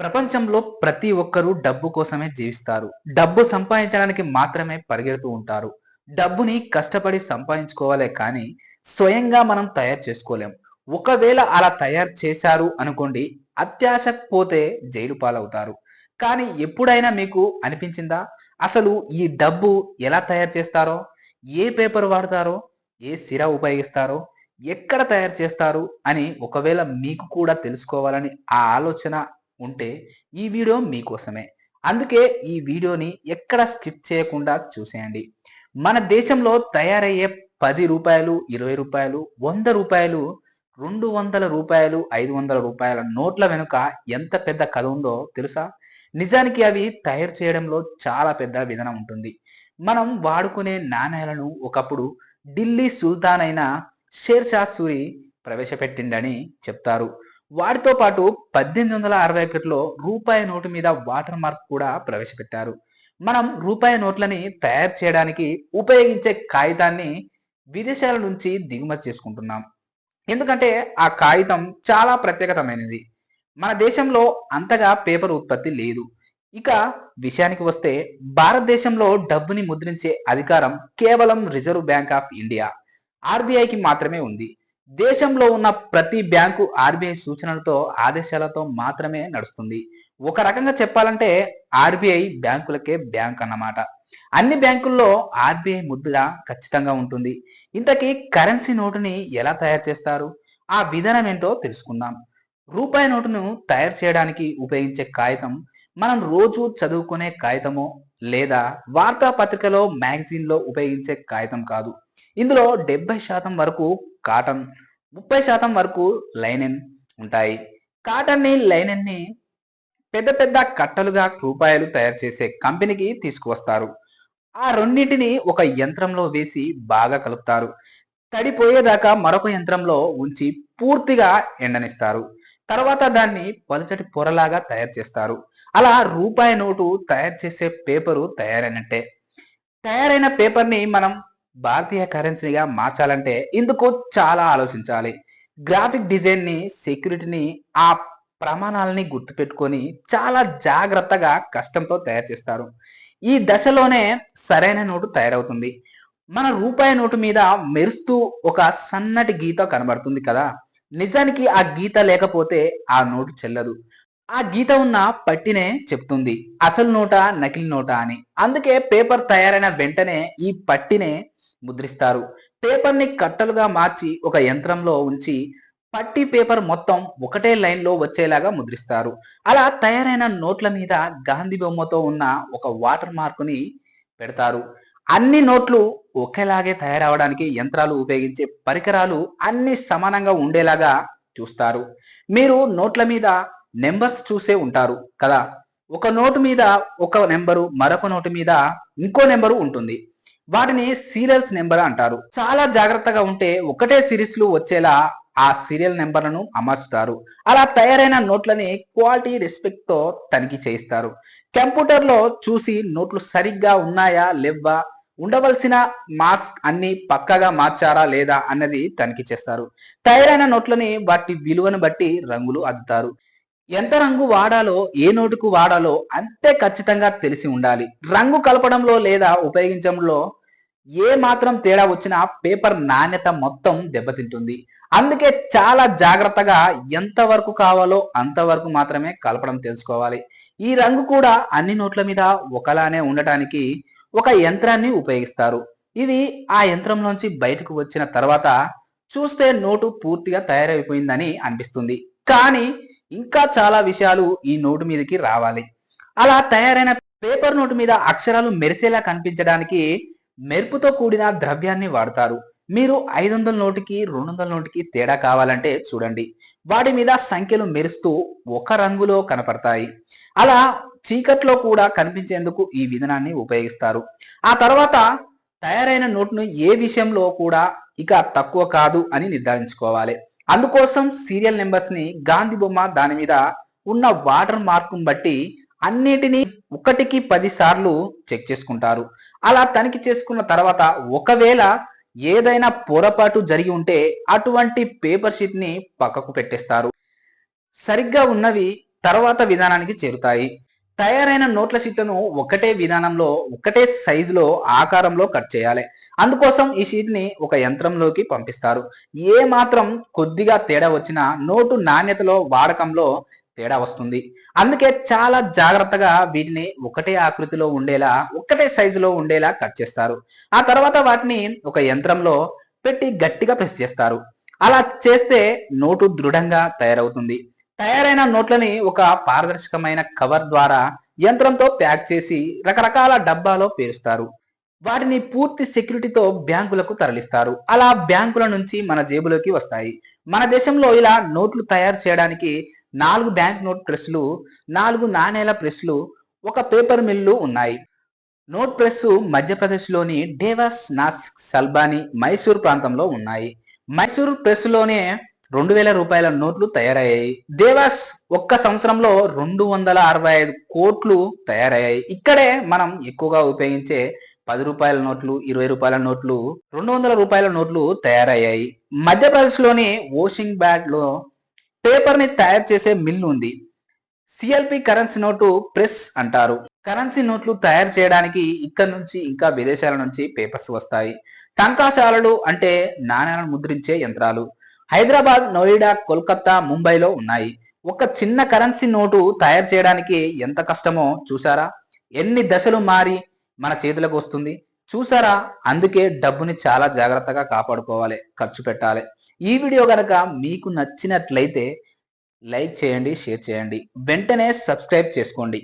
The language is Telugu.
ప్రపంచంలో ప్రతి ఒక్కరూ డబ్బు కోసమే జీవిస్తారు. డబ్బు సంపాదించడానికి మాత్రమే పరిగెడుతూ ఉంటారు. డబ్బుని కష్టపడి సంపాదించుకోవాలే కానీ స్వయంగా మనం తయారు చేసుకోలేం. ఒకవేళ అలా తయారు చేశారు అనుకోండి, అత్యాశకు పోతే జైలు పాలవుతారు. కానీ ఎప్పుడైనా మీకు అనిపించిందా? అసలు ఈ డబ్బు ఎలా తయారు చేస్తారో, ఏ పేపర్ వాడతారో, ఏ సిరా ఉపయోగిస్తారో, ఎక్కడ తయారు చేస్తారు అని ఒకవేళ మీకు కూడా తెలుసుకోవాలని ఆ ఆలోచన ఉంటే ఈ వీడియో మీకోసమే. అందుకే ఈ వీడియోని ఎక్కడ స్కిప్ చేయకుండా చూసేయండి. మన దేశంలో తయారయ్యే రూ. 10, రూ. 20, రూ. 100, రూ. 200, రూ. 500 నోట్ల వెనుక ఎంత పెద్ద కథ ఉందో తెలుసా? నిజానికి అవి తయారు చేయడంలో చాలా పెద్ద విధానం ఉంటుంది. మనం వాడుకునే నాణేలను ఒకప్పుడు ఢిల్లీ సుల్తాన్ అయిన షేర్షా సూరి ప్రవేశపెట్టిండని చెప్తారు. వాటితో పాటు 1861లో రూపాయి నోటు మీద వాటర్ మార్క్ కూడా ప్రవేశపెట్టారు. మనం రూపాయి నోట్లని తయారు చేయడానికి ఉపయోగించే కాగితాన్ని విదేశాల నుంచి దిగుమతి చేసుకుంటున్నాం. ఎందుకంటే ఆ కాగితం చాలా ప్రత్యేకతమైనది. మన దేశంలో అంతగా పేపర్ ఉత్పత్తి లేదు. ఇక విషయానికి వస్తే భారతదేశంలో డబ్బుని ముద్రించే అధికారం కేవలం రిజర్వ్ బ్యాంక్ ఆఫ్ ఇండియా ఆర్బీఐకి మాత్రమే ఉంది. దేశంలో ఉన్న ప్రతి బ్యాంకు ఆర్బీఐ సూచనలతో ఆదేశాలతో మాత్రమే నడుస్తుంది. ఒక రకంగా చెప్పాలంటే ఆర్బీఐ బ్యాంకులకే బ్యాంక్ అన్నమాట. అన్ని బ్యాంకుల్లో ఆర్బీఐ ముద్ర ఖచ్చితంగా ఉంటుంది. ఇంతకీ కరెన్సీ నోటుని ఎలా తయారు చేస్తారు? ఆ విధానం ఏంటో తెలుసుకుందాం. రూపాయి నోటును తయారు చేయడానికి ఉపయోగించే కాగితం మనం రోజు చదువుకునే కాగితమో లేదా వార్తాపత్రికలో మ్యాగజైన్లో ఉపయోగించే కాగితం కాదు. ఇందులో 70% వరకు కాటన్, 30% వరకు లైనెన్ ఉంటాయి. కాటన్ని, లైనెన్ని పెద్ద పెద్ద కట్టలుగా రూపాయలు తయారు చేసే కంపెనీకి తీసుకువస్తారు. ఆ రెండింటిని ఒక యంత్రంలో వేసి బాగా కలుపుతారు. తడిపోయేదాకా మరొక యంత్రంలో ఉంచి పూర్తిగా ఎండనిస్తారు. తర్వాత దాన్ని పలుచటి పొరలాగా తయారు చేస్తారు. అలా రూపాయి నోటు తయారు చేసే పేపరు తయారైనట్టే. తయారైన పేపర్ని మనం భారతీయ కరెన్సీగా మార్చాలంటే ఇందుకు చాలా ఆలోచించాలి. గ్రాఫిక్ డిజైన్ని, సెక్యూరిటీని, ఆ ప్రమాణాలని గుర్తుపెట్టుకొని చాలా జాగ్రత్తగా కష్టంతో తయారు చేస్తారు. ఈ దశలోనే సరైన నోటు తయారవుతుంది. మన రూపాయి నోటు మీద మెరుస్తూ ఒక సన్నటి గీత కనబడుతుంది కదా. నిజానికి ఆ గీత లేకపోతే ఆ నోటు చెల్లదు. ఆ గీత ఉన్న పట్టినే చెప్తుంది అసలు నోటా నకిలీ నోటా అని. అందుకే పేపర్ తయారైన వెంటనే ఈ పట్టినే ముద్రిస్తారు. పేపర్ని కట్టలుగా మార్చి ఒక యంత్రంలో ఉంచి పట్టి పేపర్ మొత్తం ఒకటే లైన్లో వచ్చేలాగా ముద్రిస్తారు. అలా తయారైన నోట్ల మీద గాంధీ బొమ్మతో ఉన్న ఒక వాటర్ మార్కుని పెడతారు. అన్ని నోట్లు ఒకేలాగే తయారవడానికి యంత్రాలు ఉపయోగించే పరికరాలు అన్ని సమానంగా ఉండేలాగా చూస్తారు. మీరు నోట్ల మీద నెంబర్స్ చూసే ఉంటారు కదా. ఒక నోటు మీద ఒక నెంబరు, మరొక నోటు మీద ఇంకో నెంబరు ఉంటుంది. వాటిని సీరియల్స్ నెంబర్ అంటారు. చాలా జాగ్రత్తగా ఉంటే ఒకటే సిరీస్ లు వచ్చేలా ఆ సీరియల్ నెంబర్లను అమర్చుతారు. అలా తయారైన నోట్లని క్వాలిటీ రెస్పెక్ట్ తో తనిఖీ చేయిస్తారు. కంప్యూటర్ లో చూసి నోట్లు సరిగ్గా ఉన్నాయా లేవా, ఉండవలసిన మార్క్స్ అన్ని పక్కగా మార్చారా లేదా అన్నది తనిఖీ చేస్తారు. తయారైన నోట్లని వాటి విలువను బట్టి రంగులు అద్దుతారు. ఎంత రంగు వాడాలో, ఏ నోటుకు వాడాలో అంతే ఖచ్చితంగా తెలిసి ఉండాలి. రంగు కలపడంలో లేదా ఉపయోగించడంలో ఏ మాత్రం తేడా వచ్చినా పేపర్ నాణ్యత మొత్తం దెబ్బతింటుంది. అందుకే చాలా జాగ్రత్తగా ఎంత వరకు కావాలో అంతవరకు మాత్రమే కలపడం తెలుసుకోవాలి. ఈ రంగు కూడా అన్ని నోట్ల మీద ఒకలానే ఉండటానికి ఒక యంత్రాన్ని ఉపయోగిస్తారు. ఇది ఆ యంత్రంలోంచి బయటకు వచ్చిన తర్వాత చూస్తే నోటు పూర్తిగా తయారైపోయిందని అనిపిస్తుంది. కానీ ఇంకా చాలా విషయాలు ఈ నోటు మీదకి రావాలి. అలా తయారైన పేపర్ నోటు మీద అక్షరాలు మెరిసేలా కనిపించడానికి మెరుపుతో కూడిన ద్రవ్యాన్ని వాడతారు. మీరు 500 నోటుకి 200 నోటుకి తేడా కావాలంటే చూడండి. వాటి మీద సంఖ్యలు మెరుస్తూ ఒక రంగులో కనపడతాయి. అలా చీకట్లో కూడా కనిపించేందుకు ఈ విధానాన్ని ఉపయోగిస్తారు. ఆ తర్వాత తయారైన నోటును ఏ విషయంలో కూడా ఇక తక్కువ కాదు అని నిర్ధారించుకోవాలి. అందుకోసం సీరియల్ నెంబర్స్ ని, గాంధీ బొమ్మ, దాని మీద ఉన్న వాటర్ మార్కును బట్టి అన్నిటినీ 1కి 10 సార్లు చెక్ చేసుకుంటారు. అలా తనిఖీ చేసుకున్న తర్వాత ఒకవేళ ఏదైనా పొరపాటు జరిగి ఉంటే అటువంటి పేపర్ షీట్ ని పక్కకు పెట్టేస్తారు. సరిగ్గా ఉన్నవి తర్వాత విధానానికి చేరుతాయి. తయారైన నోట్ల షీట్లను ఒకటే విధానంలో, ఒకటే సైజులో, ఆకారంలో కట్ చేయాలి. అందుకోసం ఈ షీట్ ని ఒక యంత్రంలోకి పంపిస్తారు. ఏ మాత్రం కొద్దిగా తేడా వచ్చినా నోటు నాణ్యతలో, వాడకంలో తేడా వస్తుంది. అందుకే చాలా జాగ్రత్తగా వీటిని ఒకటే ఆకృతిలో ఉండేలా, ఒకటే సైజులో ఉండేలా కట్ చేస్తారు. ఆ తర్వాత వాటిని ఒక యంత్రంలో పెట్టి గట్టిగా ప్రెస్ చేస్తారు. అలా చేస్తే నోటు దృఢంగా తయారవుతుంది. తయారైన నోట్లని ఒక పారదర్శకమైన కవర్ ద్వారా యంత్రంతో ప్యాక్ చేసి రకరకాల డబ్బాలో పేరుస్తారు. వాటిని పూర్తి సెక్యూరిటీతో బ్యాంకులకు తరలిస్తారు. అలా బ్యాంకుల నుంచి మన జేబులోకి వస్తాయి. మన దేశంలో ఇలా నోట్లు తయారు చేయడానికి 4 బ్యాంక్ నోట్ ప్రెస్లు, 4 నాణేల ప్రెస్లు, ఒక పేపర్ మిల్లు ఉన్నాయి. నోట్ ప్రెస్ మధ్యప్రదేశ్లోని డేవాస్, నాసిక్, సల్బాని, మైసూర్ ప్రాంతంలో ఉన్నాయి. మైసూర్ ప్రెస్లోనే 2000 రూపాయల నోట్లు తయారయ్యాయి. దేవాస్ ఒక్క సంవత్సరంలో 265 కోట్లు తయారయ్యాయి. ఇక్కడే మనం ఎక్కువగా ఉపయోగించే 10 రూపాయల నోట్లు, 20 రూపాయల నోట్లు, 200 రూపాయల నోట్లు తయారయ్యాయి. మధ్యప్రదేశ్లోని ఓషింగ్బాడ్ లో పేపర్ ని తయారు చేసే మిల్లు ఉంది. సిఎల్పి కరెన్సీ నోటు ప్రెస్ అంటారు. కరెన్సీ నోట్లు తయారు చేయడానికి ఇక్కడ నుంచి ఇంకా విదేశాల నుంచి పేపర్స్ వస్తాయి. టంకాశాలలు అంటే నాణ్యాలను ముద్రించే యంత్రాలు హైదరాబాద్, నోయిడా, కోల్కతా, ముంబైలో ఉన్నాయి. ఒక చిన్న కరెన్సీ నోటు తయారు చేయడానికి ఎంత కష్టమో చూసారా? ఎన్ని దశలు మారి మన చేతులకు వస్తుంది చూసారా? అందుకే డబ్బుని చాలా జాగ్రత్తగా కాపాడుకోవాలి, ఖర్చు పెట్టాలి. ఈ వీడియో గనక మీకు నచ్చినట్లయితే లైక్ చేయండి, షేర్ చేయండి, వెంటనే సబ్స్క్రైబ్ చేసుకోండి.